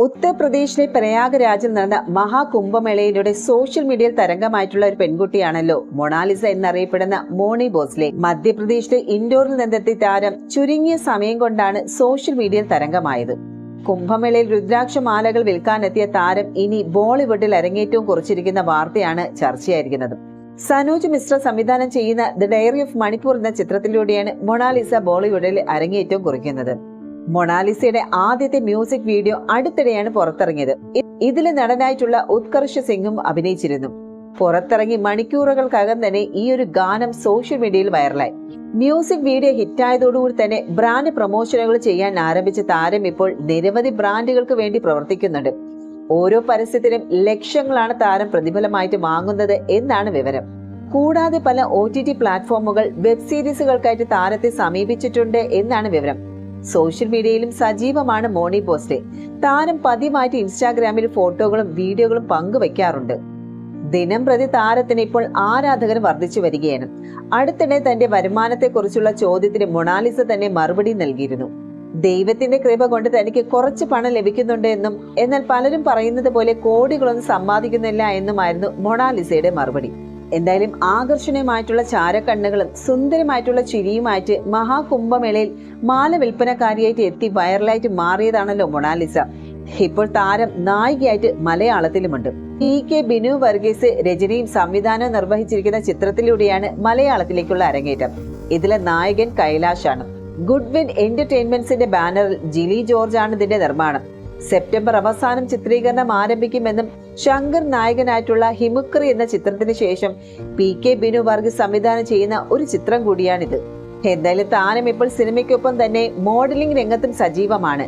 ഉത്തർപ്രദേശിലെ പ്രയാഗ്രാജിൽ നടന്ന മഹാകുംഭമേളയിലൂടെ സോഷ്യൽ മീഡിയയിൽ തരംഗമായിട്ടുള്ള ഒരു പെൺകുട്ടിയാണല്ലോ മൊണാലിസ എന്നറിയപ്പെടുന്ന മോണി ഭോസ്ലെ. മധ്യപ്രദേശിലെ ഇൻഡോറിൽ നിന്നെത്തിയ താരം ചുരുങ്ങിയ സമയം കൊണ്ടാണ് സോഷ്യൽ മീഡിയയിൽ തരംഗമായത്. കുംഭമേളയിൽ രുദ്രാക്ഷമാലകൾ വിൽക്കാനെത്തിയ താരം ഇനി ബോളിവുഡിൽ അരങ്ങേറ്റവും കുറിച്ചിരിക്കുന്ന വാർത്തയാണ് ചർച്ചയായിരിക്കുന്നത്. സനോജ് മിശ്ര സംവിധാനം ചെയ്യുന്ന ദ ഡയറി ഓഫ് മണിപ്പൂർ എന്ന ചിത്രത്തിലൂടെയാണ് മൊണാലിസ ബോളിവുഡിൽ അരങ്ങേറ്റവും കുറിക്കുന്നത്. മൊണാലിസയുടെ ആദ്യത്തെ മ്യൂസിക് വീഡിയോ അടുത്തിടെയാണ് പുറത്തിറങ്ങിയത്. ഇതിലെ നടനായിട്ടുള്ള ഉത്കർഷ് സിംഗും അഭിനയിച്ചിരുന്നു. പുറത്തിറങ്ങി മണിക്കൂറുകൾക്കകം തന്നെ ഈ ഒരു ഗാനം സോഷ്യൽ മീഡിയയിൽ വൈറലായി. മ്യൂസിക് വീഡിയോ ഹിറ്റായതോടുകൂടി തന്നെ ബ്രാൻഡ് പ്രൊമോഷനുകൾ ചെയ്യാൻ ആരംഭിച്ച താരം ഇപ്പോൾ നിരവധി ബ്രാൻഡുകൾക്ക് വേണ്ടി പ്രവർത്തിക്കുന്നുണ്ട്. ഓരോ പരസ്യത്തിനും ലക്ഷങ്ങളാണ് താരം പ്രതിഫലമായിട്ട് വാങ്ങുന്നത് എന്നാണ് വിവരം. കൂടാതെ പല OTT പ്ലാറ്റ്ഫോമുകൾ വെബ് സീരീസുകൾക്കായിട്ട് താരത്തെ സമീപിച്ചിട്ടുണ്ട് എന്നാണ് വിവരം. സോഷ്യൽ മീഡിയയിലും സജീവമാണ് മോണി ഭോസ്ലെ. താരം പതിവായിട്ട് ഇൻസ്റ്റാഗ്രാമിൽ ഫോട്ടോകളും വീഡിയോകളും പങ്കുവയ്ക്കാറുണ്ട്. ദിനം പ്രതി താരത്തിന് ഇപ്പോൾ ആരാധകർ വർദ്ധിച്ചു വരികയാണ്. അടുത്തിടെ തന്റെ വരുമാനത്തെക്കുറിച്ചുള്ള ചോദ്യത്തിന് മൊണാലിസ തന്നെ മറുപടി നൽകിയിരുന്നു. ദൈവത്തിന്റെ കൃപ കൊണ്ട് തനിക്ക് കുറച്ച് പണം ലഭിക്കുന്നുണ്ട് എന്നും, എന്നാൽ പലരും പറയുന്നത് പോലെ കോടികളൊന്നും സമ്പാദിക്കുന്നില്ല എന്നുമായിരുന്നു മൊണാലിസയുടെ മറുപടി. എന്തായാലും ആകർഷണീയമായിട്ടുള്ള ചാരക്കണ്ണുകളും സുന്ദരമായിട്ടുള്ള ചിരിയുമായിട്ട് മഹാകുംഭമേളയിൽ മാല വിൽപ്പനക്കാരിയായിട്ട് എത്തി വൈറലായിട്ട് മാറിയതാണല്ലോ മൊണാലിസ. ഇപ്പോൾ താരം നായികയായിട്ട് മലയാളത്തിലുമുണ്ട്. PK ബിനു വർഗീസ് രചനയും സംവിധാനവും നിർവഹിച്ചിരിക്കുന്ന ചിത്രത്തിലൂടെയാണ് മലയാളത്തിലേക്കുള്ള അരങ്ങേറ്റം. ഇതിലെ നായകൻ കൈലാഷാണ്. ഗുഡ് വിൻ എന്റർടൈൻമെന്റ്സിന്റെ ബാനറിൽ ജിലി ജോർജ് ആണ് ഇതിന്റെ നിർമ്മാണം. സെപ്റ്റംബർ അവസാനം ചിത്രീകരണം ആരംഭിക്കുമെന്നും ശങ്കർ നായകനായിട്ടുള്ള ഹിമുക്രി എന്ന ചിത്രത്തിന് ശേഷം PK ബിനു വർഗീസ് സംവിധാനം ചെയ്യുന്ന ഒരു ചിത്രം കൂടിയാണിത്. എന്തായാലും താരം ഇപ്പോൾ സിനിമയ്ക്കൊപ്പം തന്നെ മോഡലിംഗ് രംഗത്തും സജീവമാണ്.